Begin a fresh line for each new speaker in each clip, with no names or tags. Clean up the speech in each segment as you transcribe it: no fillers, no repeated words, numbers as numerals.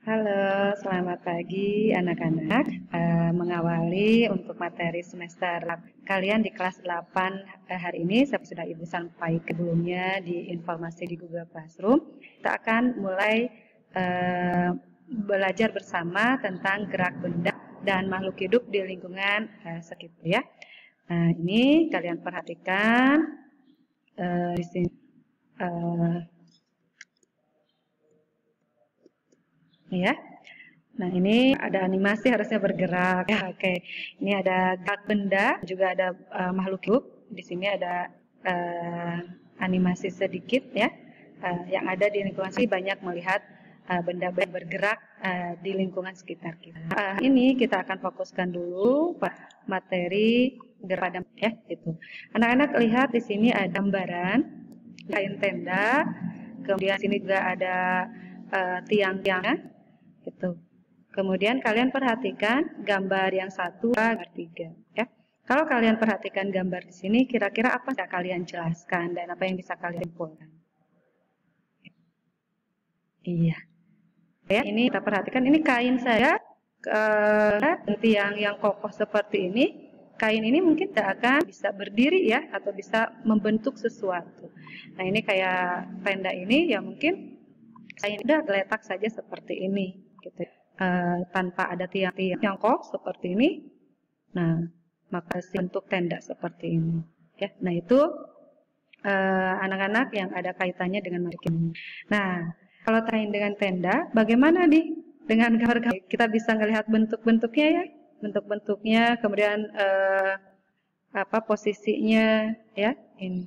Halo, selamat pagi anak-anak. Mengawali untuk materi semester kalian di kelas 8 hari ini, seperti sudah Ibu sampaikan sebelumnya di informasi di Google Classroom, kita akan mulai belajar bersama tentang gerak benda dan makhluk hidup di lingkungan sekitar ya. Nah, ini kalian perhatikan di sini. Ya. Nah, ini ada animasi harusnya bergerak. Ya, oke. Ini ada gerak benda, juga ada makhluk hidup. Di sini ada animasi sedikit ya. Yang ada di lingkungan sini banyak melihat benda-benda bergerak di lingkungan sekitar kita. Ini kita akan fokuskan dulu pada materi gerak benda ya, gitu. Anak-anak lihat di sini ada gambaran kain tenda, kemudian sini juga ada tiang-tiangnya. Gitu. Kemudian kalian perhatikan gambar yang 1, 2, gambar 3 ya. Kalau kalian perhatikan gambar di sini, kira-kira apa yang bisa kalian jelaskan dan apa yang bisa kalian simpulkan? Iya. Ya, ini kita perhatikan ini kain saya tiang yang kokoh seperti ini. Kain ini mungkin tidak akan bisa berdiri ya atau bisa membentuk sesuatu. Nah, ini kayak tenda ini ya mungkin kain udah letak saja seperti ini gitu. Tanpa ada tiang-tiang yang kokoh seperti ini. Nah, maka bentuk tenda seperti ini ya. Nah, itu anak-anak yang ada kaitannya dengan mereka. Nah, kalau terkait dengan tenda, bagaimana nih dengan gambar kita bisa melihat bentuk-bentuknya ya, bentuk-bentuknya, kemudian apa posisinya ya ini.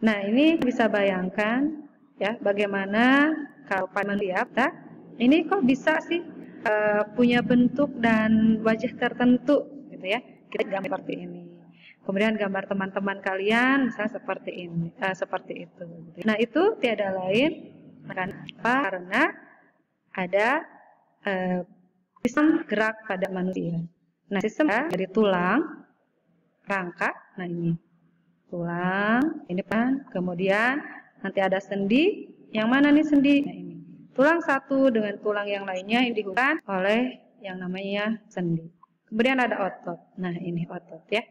Nah, ini bisa bayangkan ya bagaimana kalau manusia ini kok bisa sih punya bentuk dan wajah tertentu gitu ya. Kita gambar seperti ini. Kemudian gambar teman-teman kalian misalnya seperti ini, seperti itu. Nah, itu tiada lain karena ada sistem gerak pada manusia. Nah, sistem dari tulang, rangka, nah ini tulang, ini kan, kemudian nanti ada sendi, yang mana nih sendi? Nah, ini tulang satu dengan tulang yang lainnya yang dihubungkan oleh yang namanya sendi. Kemudian ada otot, nah ini otot ya,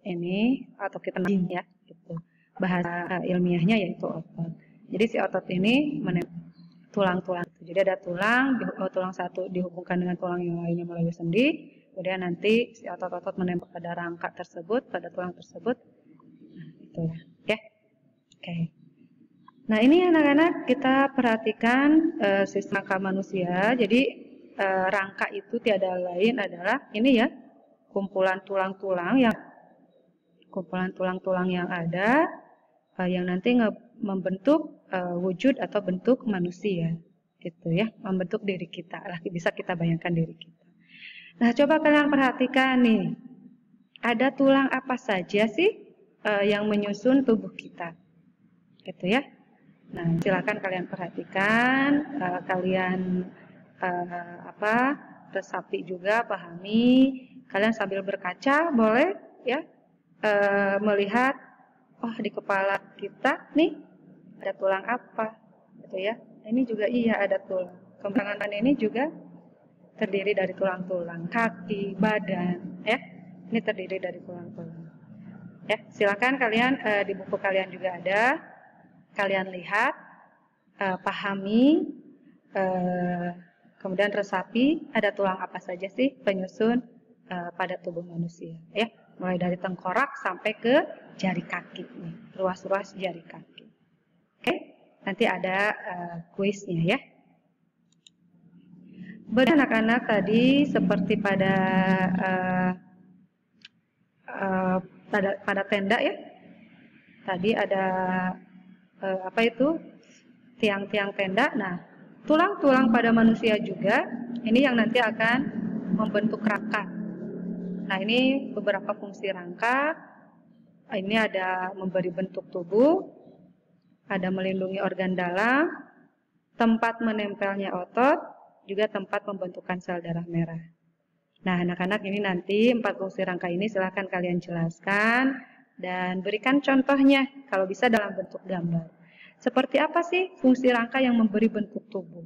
ini atau kita ya, gitu. Bahasa ilmiahnya yaitu otot. Jadi si otot ini tulang-tulang. Jadi ada tulang, tulang satu dihubungkan dengan tulang yang lainnya melalui sendi. Kemudian nanti si otot-otot menembak pada rangka tersebut, pada tulang tersebut. Nah, itulah, ya. Oke. Nah, ini anak-anak kita perhatikan sistem rangka manusia. Jadi rangka itu tiada lain adalah ini ya, kumpulan tulang-tulang yang ada yang nanti membentuk wujud atau bentuk manusia gitu ya, membentuk diri kita lah, bisa kita bayangkan diri kita. Nah, coba kalian perhatikan nih, ada tulang apa saja sih yang menyusun tubuh kita gitu ya. Nah, silakan kalian perhatikan, kalian resapi juga, pahami, kalian sambil berkaca boleh ya, melihat di kepala kita nih ada tulang apa gitu ya. Ini juga iya ada tulang. Kembangan ini juga terdiri dari tulang-tulang, kaki, badan ya. Ini terdiri dari tulang-tulang. Ya, silakan kalian di buku kalian juga ada. Kalian lihat, pahami, kemudian resapi ada tulang apa saja sih penyusun pada tubuh manusia ya. Mulai dari tengkorak sampai ke jari kaki nih, ruas-ruas jari kaki. Oke, nanti ada kuisnya ya. Bagi anak-anak tadi seperti pada tenda ya. Tadi ada apa itu? Tiang-tiang tenda. Nah, tulang-tulang pada manusia juga ini yang nanti akan membentuk rangka. Nah, ini beberapa fungsi rangka. Ini ada memberi bentuk tubuh, ada melindungi organ dalam, tempat menempelnya otot, juga tempat pembentukan sel darah merah. Nah, anak-anak ini nanti 4 fungsi rangka ini silahkan kalian jelaskan dan berikan contohnya kalau bisa dalam bentuk gambar. Seperti apa sih fungsi rangka yang memberi bentuk tubuh?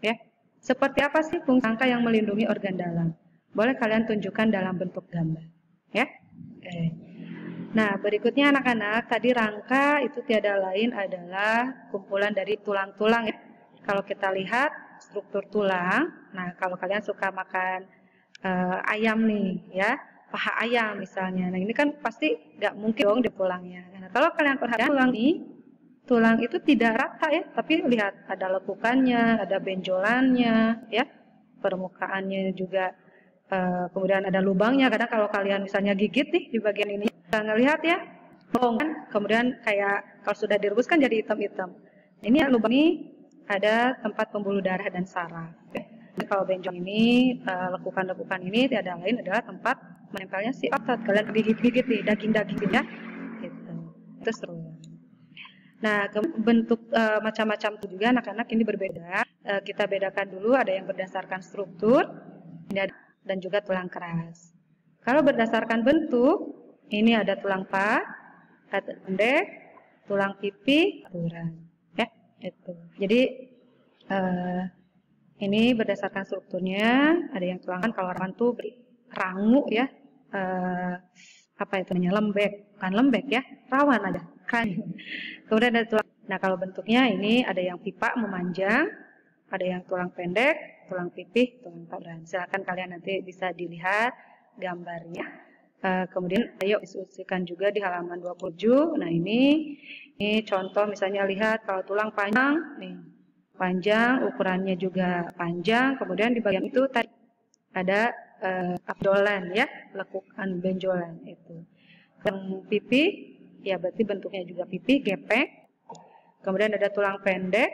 Ya. Seperti apa sih fungsi rangka yang melindungi organ dalam? Boleh kalian tunjukkan dalam bentuk gambar. Ya. Oke. Nah, berikutnya anak-anak, tadi rangka itu tiada lain adalah kumpulan dari tulang-tulang ya. Kalau kita lihat struktur tulang, nah kalau kalian suka makan ayam nih ya, paha ayam misalnya. Nah, ini kan pasti nggak mungkin dong di tulangnya. Nah, kalau kalian perhatikan tulang ini, tulang itu tidak rata ya, tapi lihat ada lekukannya, ada benjolannya ya. Permukaannya juga kemudian ada lubangnya. Kadang kalau kalian misalnya gigit nih di bagian ini, ngelihat ya, bolongan, kemudian kayak kalau sudah direbus kan jadi hitam-hitam. Ini lubang ini ada tempat pembuluh darah dan saraf. Jadi kalau benjol ini, lekukan-lekukan ini tidak lain adalah tempat menempelnya si otot. Kalian gigit-gigit nih daging-dagingnya, gitu. Itu seru. Nah, bentuk macam-macam itu juga anak-anak ini berbeda. Kita bedakan dulu, ada yang berdasarkan struktur dan juga tulang keras. Kalau berdasarkan bentuk, ini ada tulang paha, pendek, tulang pipi, aturan, ya, itu. Jadi ini berdasarkan strukturnya, ada yang tulangan kalau rawan tuh rangu ya, apa itu namanya lembek, bukan lembek ya, rawan ada. Kemudian ada tulang. Nah kalau bentuknya ini ada yang pipa memanjang, ada yang tulang pendek, tulang pipih, tulang aturan. Silakan kalian nanti bisa dilihat gambarnya. Kemudian ayo diskusikan juga di halaman 27. Nah ini contoh misalnya lihat kalau tulang panjang nih, panjang, ukurannya juga panjang. Kemudian di bagian itu tadi ada abdolan ya, lekukan benjolan itu. Yang pipi ya berarti bentuknya juga pipi, gepeng. Kemudian ada tulang pendek.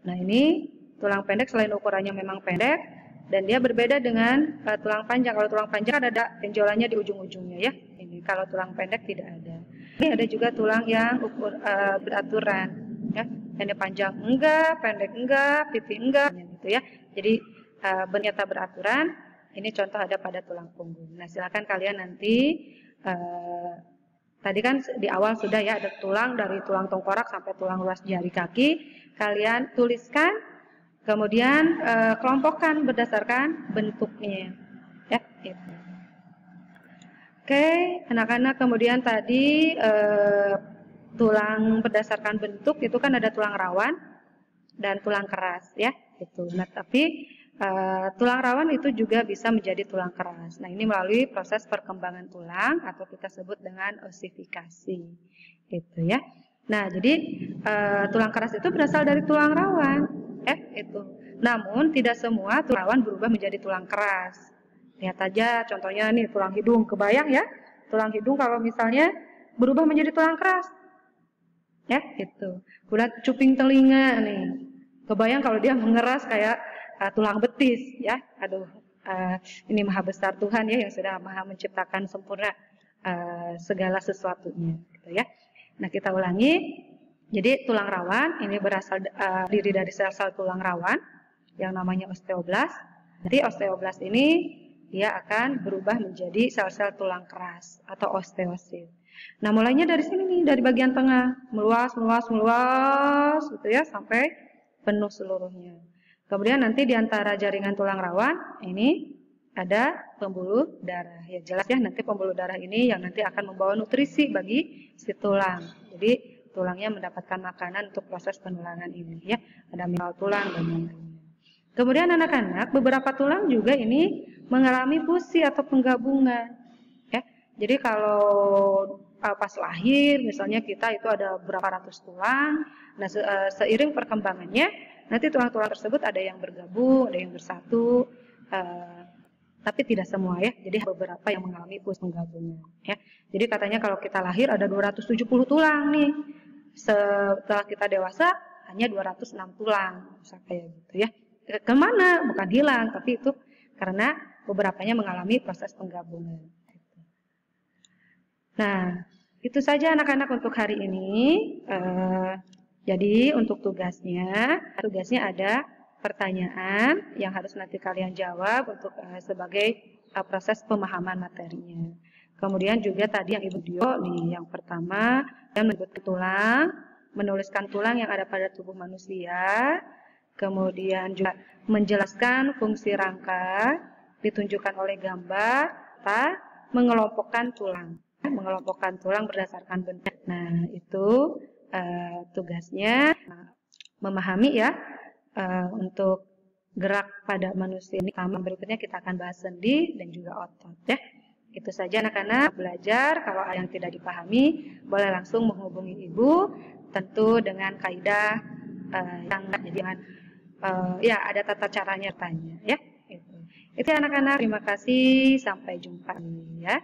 Nah ini tulang pendek selain ukurannya memang pendek dan dia berbeda dengan tulang panjang. Kalau tulang panjang kan ada benjolannya di ujung-ujungnya ya. Ini kalau tulang pendek tidak ada. Ini ada juga tulang yang beraturan ya. Ini panjang enggak, pendek enggak, pipi enggak gitu ya. Jadi ternyata beraturan. Ini contoh ada pada tulang punggung. Nah, silakan kalian nanti tadi kan di awal sudah ya ada tulang dari tulang tengkorak sampai tulang ruas jari kaki. Kalian tuliskan, kemudian kelompokkan berdasarkan bentuknya. Ya, gitu. Oke, anak-anak kemudian tadi tulang berdasarkan bentuk itu kan ada tulang rawan dan tulang keras ya. Itu. Nah, tapi tulang rawan itu juga bisa menjadi tulang keras. Nah, ini melalui proses perkembangan tulang atau kita sebut dengan osifikasi. Gitu ya. Nah, jadi tulang keras itu berasal dari tulang rawan, itu. Namun tidak semua tulang rawan berubah menjadi tulang keras. Lihat aja contohnya nih tulang hidung, kebayang ya? Tulang hidung kalau misalnya berubah menjadi tulang keras. Ya, gitu. Kemudian cuping telinga nih. Kebayang kalau dia mengeras kayak tulang betis ya. Aduh, ini maha besar Tuhan ya yang sudah maha menciptakan sempurna segala sesuatunya gitu ya. Nah, kita ulangi. Jadi tulang rawan ini berasal diri dari sel-sel tulang rawan yang namanya osteoblast. Nanti osteoblast ini dia akan berubah menjadi sel-sel tulang keras atau osteosit. Nah, mulainya dari sini nih, dari bagian tengah, meluas gitu ya sampai penuh seluruhnya. Kemudian nanti di antara jaringan tulang rawan ini ada pembuluh darah. Ya jelas ya, nanti pembuluh darah ini yang nanti akan membawa nutrisi bagi si tulang. Jadi tulangnya mendapatkan makanan untuk proses penulangan ini ya. Ada mineral tulang dan lain-lain. Kemudian anak-anak, beberapa tulang juga ini mengalami fusi atau penggabungan. Ya. Jadi kalau pas lahir misalnya kita itu ada berapa ratus tulang. Nah, seiring perkembangannya nanti tulang-tulang tersebut ada yang bergabung, ada yang bersatu, tapi tidak semua ya. Jadi beberapa yang mengalami fusi penggabungan. Ya. Jadi katanya kalau kita lahir ada 270 tulang nih. Setelah kita dewasa hanya 206 tulang, kayak gitu ya. Kemana? Bukan hilang, tapi itu karena beberapanya mengalami proses penggabungan. Nah, itu saja anak-anak untuk hari ini. Jadi untuk tugasnya ada pertanyaan yang harus nanti kalian jawab untuk sebagai proses pemahaman materinya. Kemudian juga tadi yang Ibu Dio nih, yang pertama yang menyebut tulang, menuliskan tulang yang ada pada tubuh manusia. kemudian juga menjelaskan fungsi rangka, ditunjukkan oleh gambar, serta mengelompokkan tulang berdasarkan bentuk. Nah, itu tugasnya memahami ya untuk gerak pada manusia ini. Berikutnya kita akan bahas sendi dan juga otot ya. Itu saja anak-anak belajar. Kalau ada yang tidak dipahami, boleh langsung menghubungi ibu, tentu dengan kaidah yang jangan ya ada tata caranya tanya ya. Itu anak-anak, terima kasih, sampai jumpa ya.